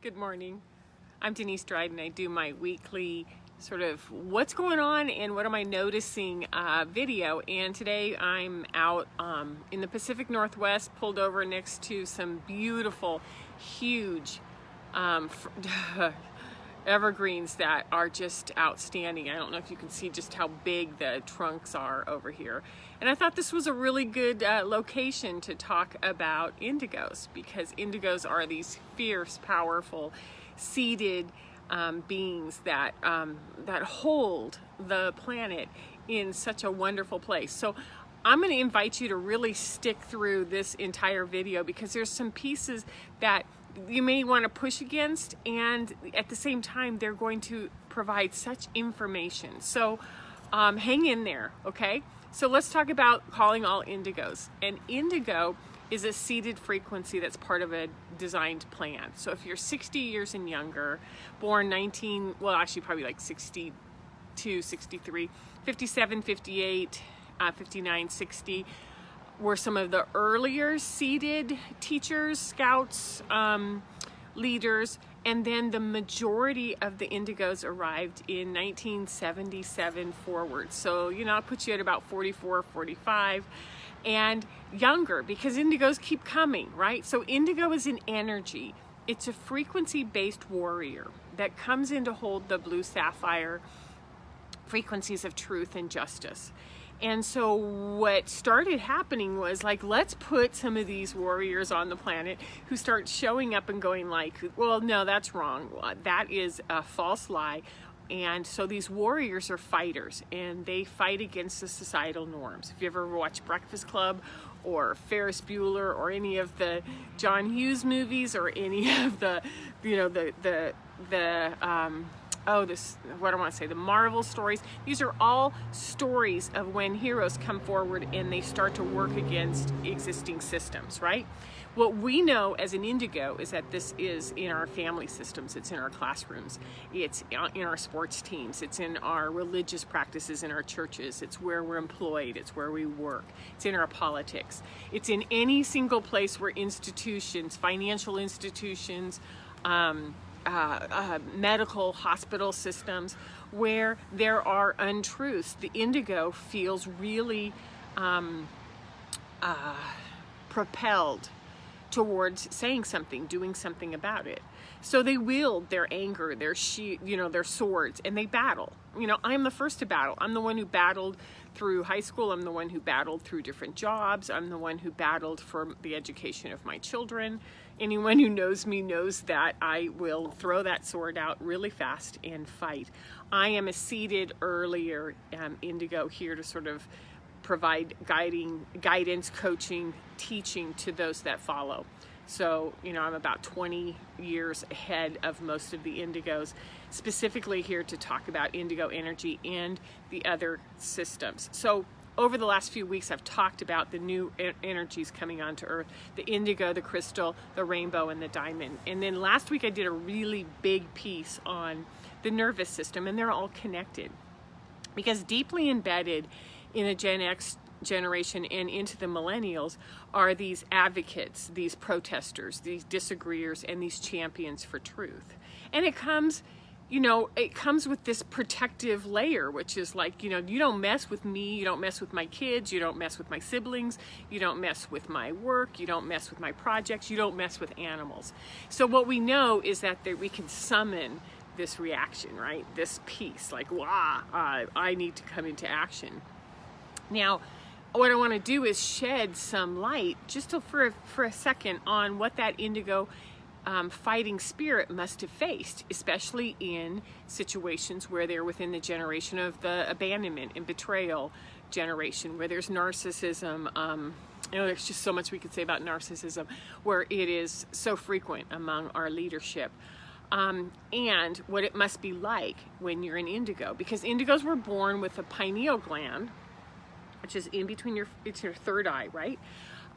Good morning. I'm Denise Dryden. I do my weekly sort of what's going on and what am I noticing video. And today I'm out in the Pacific Northwest, pulled over next to some beautiful, huge evergreens that are just outstanding. I don't know if you can see just how big the trunks are over here. And I thought this was a really good location to talk about indigos, because indigos are these fierce, powerful, seeded beings that that hold the planet in such a wonderful place. So I'm going to invite you to really stick through this entire video, because there's some pieces that you may want to push against, and at the same time they're going to provide such information. So hang in there, okay? So let's talk about calling all indigos. And indigo is a seeded frequency that's part of a designed plan. So if you're 60 years and younger, born probably like 62, 63, 57, 58, 59, 60, were some of the earlier seeded teachers, scouts, leaders, and then the majority of the indigos arrived in 1977 forward. So, I'll put you at about 44, 45, and younger, because indigos keep coming, right? So indigo is an energy. It's a frequency-based warrior that comes in to hold the blue sapphire frequencies of truth and justice. And so what started happening was, like, let's put some of these warriors on the planet who start showing up and going like, well, no, that's wrong. That is a false lie. And so these warriors are fighters, and they fight against the societal norms. If you ever watched Breakfast Club or Ferris Bueller or any of the John Hughes movies or any of the the Marvel stories. These are all stories of when heroes come forward and they start to work against existing systems, right? What we know as an indigo is that this is in our family systems, it's in our classrooms, it's in our sports teams, it's in our religious practices in our churches, it's where we're employed, it's where we work, it's in our politics, it's in any single place where institutions, financial institutions, medical hospital systems, where there are untruths. The indigo feels really propelled towards saying something, doing something about it. So they wield their anger, their swords, and they battle. I'm the first to battle. I'm the one who battled through high school. I'm the one who battled through different jobs. I'm the one who battled for the education of my children. Anyone who knows me knows that I will throw that sword out really fast and fight. I am a seeded earlier indigo, here to sort of provide guidance, coaching, teaching to those that follow. So, I'm about 20 years ahead of most of the indigos, specifically here to talk about indigo energy and the other systems. So over the last few weeks, I've talked about the new energies coming onto Earth, the indigo, the crystal, the rainbow, and the diamond. And then last week I did a really big piece on the nervous system, and they're all connected. Because deeply embedded in a Gen X generation and into the millennials are these advocates, these protesters, these disagreeers, and these champions for truth. And it comes with this protective layer, which is like, you don't mess with me, you don't mess with my kids, you don't mess with my siblings, you don't mess with my work, you don't mess with my projects, you don't mess with animals. So what we know is that we can summon this reaction, right? This piece, like, I need to come into action. Now, what I want to do is shed some light just for a second on what that indigo fighting spirit must have faced, especially in situations where they're within the generation of the abandonment and betrayal generation, where there's narcissism. There's just so much we could say about narcissism, where it is so frequent among our leadership. And what it must be like when you're an indigo, because indigos were born with a pineal gland, which is in between it's your third eye, right?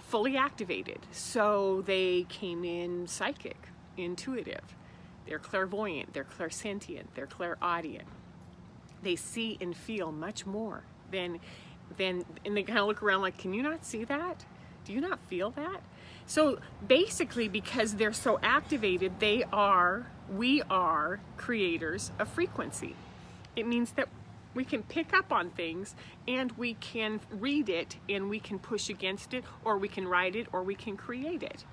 Fully activated. So they came in psychic, intuitive. They're clairvoyant, they're clairsentient, they're clairaudient. They see and feel much more than and they kind of look around like, can you not see that? Do you not feel that? So basically, because they're so activated, we are creators of frequency. It means that we can pick up on things and we can read it and we can push against it, or we can write it, or we can create it.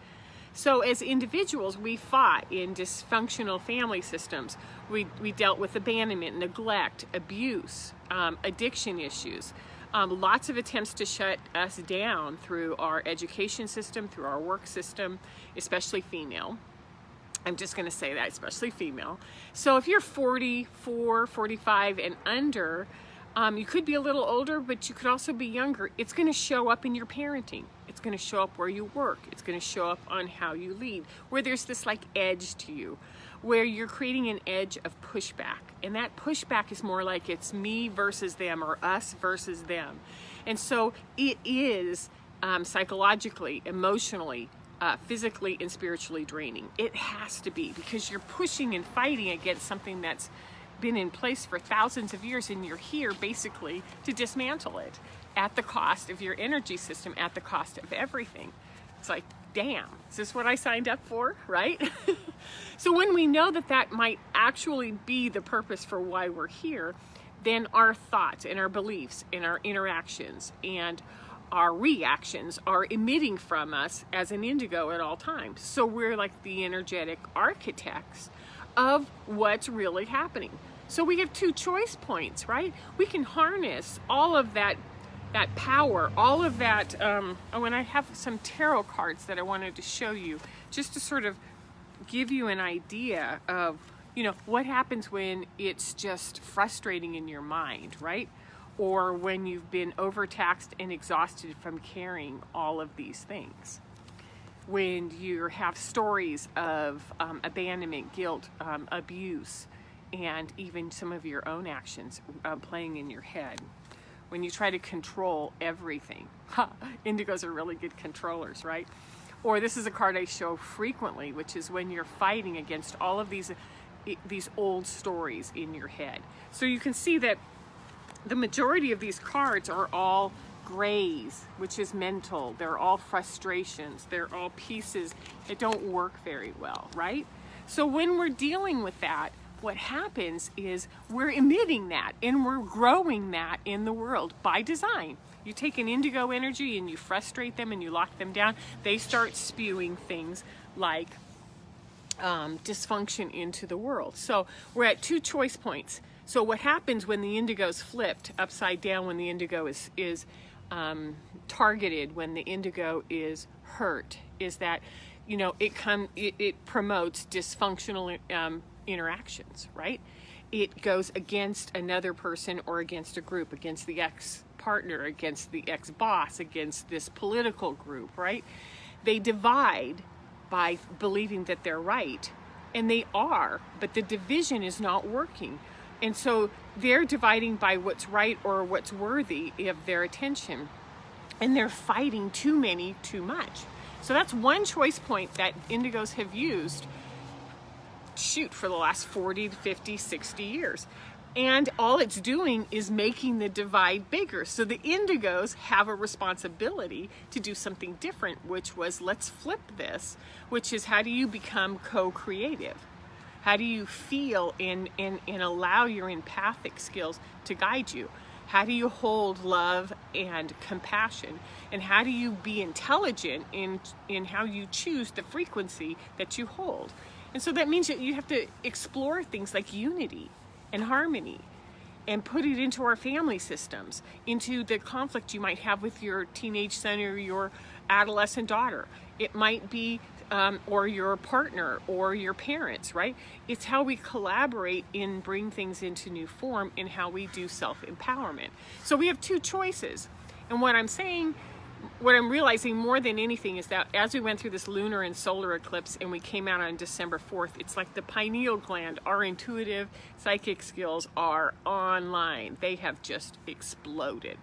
So as individuals, we fought in dysfunctional family systems. We dealt with abandonment, neglect, abuse, addiction issues. Lots of attempts to shut us down through our education system, through our work system, especially female. I'm just going to say that, especially female. So if you're 44, 45 and under, you could be a little older, but you could also be younger. It's going to show up in your parenting. It's going to show up where you work. It's going to show up on how you lead, where there's this like edge to you, where you're creating an edge of pushback. And that pushback is more like it's me versus them, or us versus them. And so it is psychologically, emotionally, physically and spiritually draining. It has to be, because you're pushing and fighting against something that's been in place for thousands of years, and you're here basically to dismantle it at the cost of your energy system, at the cost of everything. It's like, damn, is this what I signed up for, right? So when we know that that might actually be the purpose for why we're here, then our thoughts and our beliefs and our interactions and our reactions are emitting from us as an indigo at all times. So we're like the energetic architects of what's really happening. So we have two choice points, right? We can harness all of that power, all of that. And I have some tarot cards that I wanted to show you, just to sort of give you an idea of, what happens when it's just frustrating in your mind, right? Or when you've been overtaxed and exhausted from carrying all of these things. When you have stories of abandonment, guilt, abuse, and even some of your own actions playing in your head. When you try to control everything. Indigos are really good controllers, right? Or this is a card I show frequently, which is when you're fighting against all of these old stories in your head. So you can see that the majority of these cards are all grays, which is mental. They're all frustrations. They're all pieces that don't work very well, right? So when we're dealing with that, what happens is we're emitting that and we're growing that in the world by design. You take an indigo energy and you frustrate them and you lock them down, they start spewing things like dysfunction into the world. So we're at two choice points. So what happens when the indigo's flipped upside down, when the indigo is targeted, when the indigo is hurt, is that it promotes dysfunctional interactions, right? It goes against another person or against a group, against the ex-partner, against the ex-boss, against this political group, right? They divide by believing that they're right, and they are, but the division is not working. And so they're dividing by what's right or what's worthy of their attention, and they're fighting too many too much. So that's one choice point that indigos have used for the last 40 to 50, 60 years. And all it's doing is making the divide bigger. So the indigos have a responsibility to do something different, which was, let's flip this, which is, how do you become co-creative? How do you feel and allow your empathic skills to guide you? How do you hold love and compassion? And how do you be intelligent in how you choose the frequency that you hold? And so that means that you have to explore things like unity and harmony and put it into our family systems, into the conflict you might have with your teenage son or your adolescent daughter. It might be, or your partner or your parents, right? It's how we collaborate and bring things into new form in how we do self-empowerment. So we have two choices. And what I'm realizing more than anything is that as we went through this lunar and solar eclipse and we came out on December 4th, it's like the pineal gland, our intuitive psychic skills are online. They have just exploded.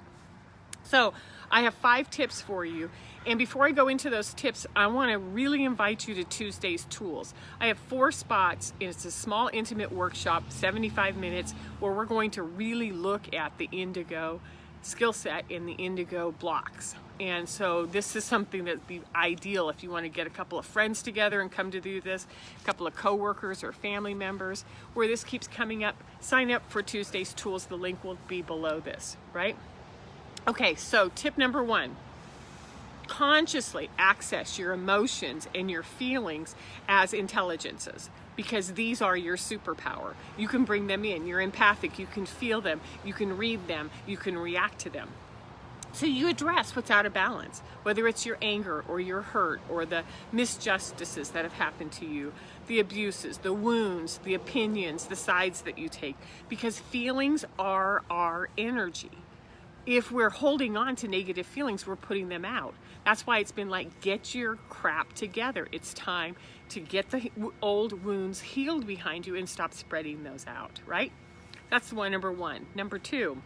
So I have 5 tips for you. And before I go into those tips, I want to really invite you to Tuesday's Tools. I have 4 spots. It's a small, intimate workshop, 75 minutes, where we're going to really look at the indigo skill set and the indigo blocks. And so this is something that'd be ideal if you want to get a couple of friends together and come to do this, a couple of coworkers or family members, where this keeps coming up. Sign up for Tuesday's Tools. The link will be below this, right? Okay, so tip number 1. Consciously access your emotions and your feelings as intelligences, because these are your superpower. You can bring them in. You're empathic. You can feel them. You can read them. You can react to them. So you address what's out of balance, whether it's your anger or your hurt or the misjustices that have happened to you, the abuses, the wounds, the opinions, the sides that you take, because feelings are our energy. If we're holding on to negative feelings, we're putting them out. That's why it's been like, get your crap together. It's time to get the old wounds healed behind you and stop spreading those out, right? That's number 1. Number 2,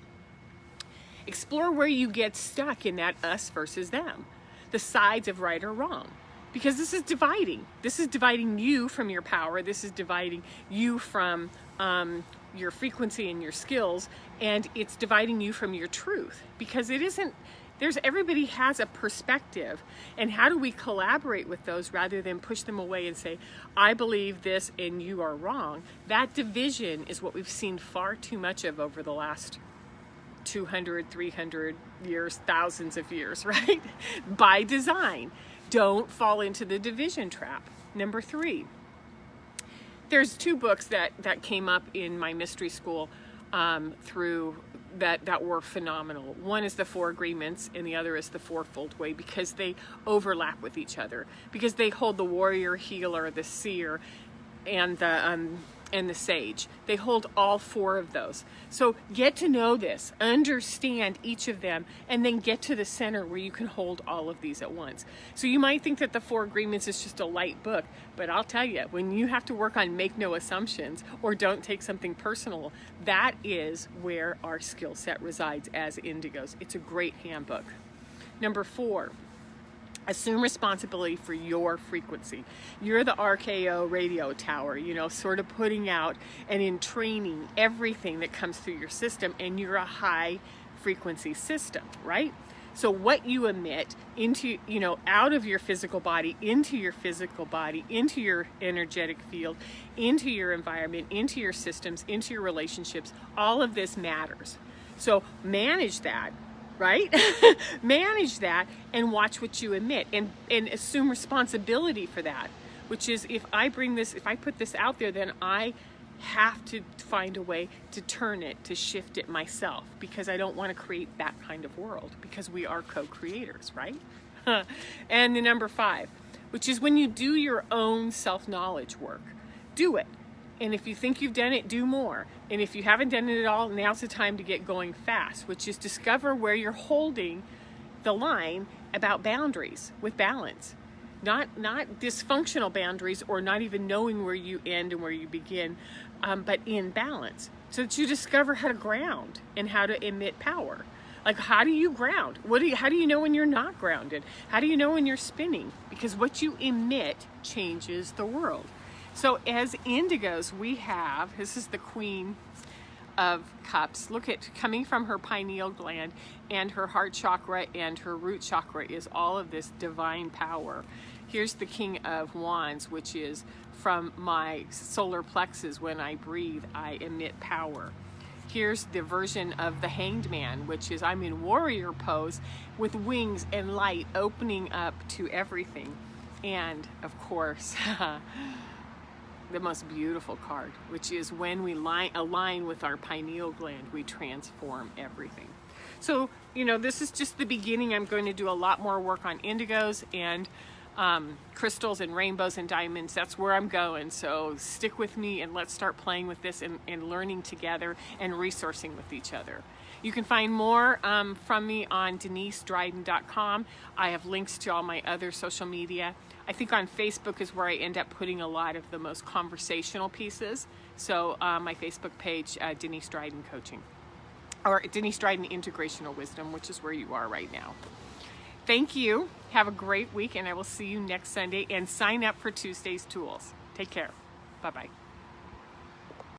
explore where you get stuck in that us versus them, the sides of right or wrong, because this is dividing. This is dividing you from your power. This is dividing you from your frequency and your skills, and it's dividing you from your truth, because it isn't. Everybody has a perspective, and how do we collaborate with those rather than push them away and say, I believe this and you are wrong? That division is what we've seen far too much of over the last 200, 300 years, thousands of years, right? By design. Don't fall into the division trap. Number 3, there's 2 books that came up in my mystery school through that were phenomenal. One is the 4 Agreements and the other is the Fourfold Way, because they overlap with each other, because they hold the warrior, healer, the seer, and the sage. They hold all 4 of those. So get to know this, understand each of them, and then get to the center where you can hold all of these at once. So you might think that the 4 Agreements is just a light book, but I'll tell you, when you have to work on make no assumptions or don't take something personal, that is where our skill set resides as indigos. It's a great handbook. Number 4, assume responsibility for your frequency. You're the RKO radio tower, sort of putting out and in training everything that comes through your system, and you're a high frequency system, right? So what you emit into, out of your physical body, into your physical body, into your energetic field, into your environment, into your systems, into your relationships, all of this matters. So manage that. Right? Manage that and watch what you emit, and assume responsibility for that, which is, if I put this out there, then I have to find a way to turn it, to shift it myself, because I don't want to create that kind of world, because we are co-creators, right? And the number 5, which is when you do your own self-knowledge work, do it. And if you think you've done it, do more. And if you haven't done it at all, now's the time to get going fast, which is discover where you're holding the line about boundaries with balance. Not dysfunctional boundaries, or not even knowing where you end and where you begin, but in balance, so that you discover how to ground and how to emit power. Like, how do you ground? How do you know when you're not grounded? How do you know when you're spinning? Because what you emit changes the world. So as indigos, we have, this is the Queen of Cups. Look at, coming from her pineal gland and her heart chakra and her root chakra is all of this divine power. Here's the King of Wands, which is from my solar plexus. When I breathe, I emit power. Here's the version of the Hanged Man, which is, I'm in warrior pose with wings and light opening up to everything. And of course, the most beautiful card, which is when we align with our pineal gland, we transform everything. So, this is just the beginning. I'm going to do a lot more work on indigos and crystals and rainbows and diamonds. That's where I'm going. So stick with me and let's start playing with this and learning together and resourcing with each other. You can find more from me on DeniseDryden.com. I have links to all my other social media. I think on Facebook is where I end up putting a lot of the most conversational pieces. So my Facebook page, Denise Dryden Coaching, or Denise Dryden Integrational Wisdom, which is where you are right now. Thank you. Have a great week, and I will see you next Sunday. And sign up for Tuesday's Tools. Take care. Bye-bye.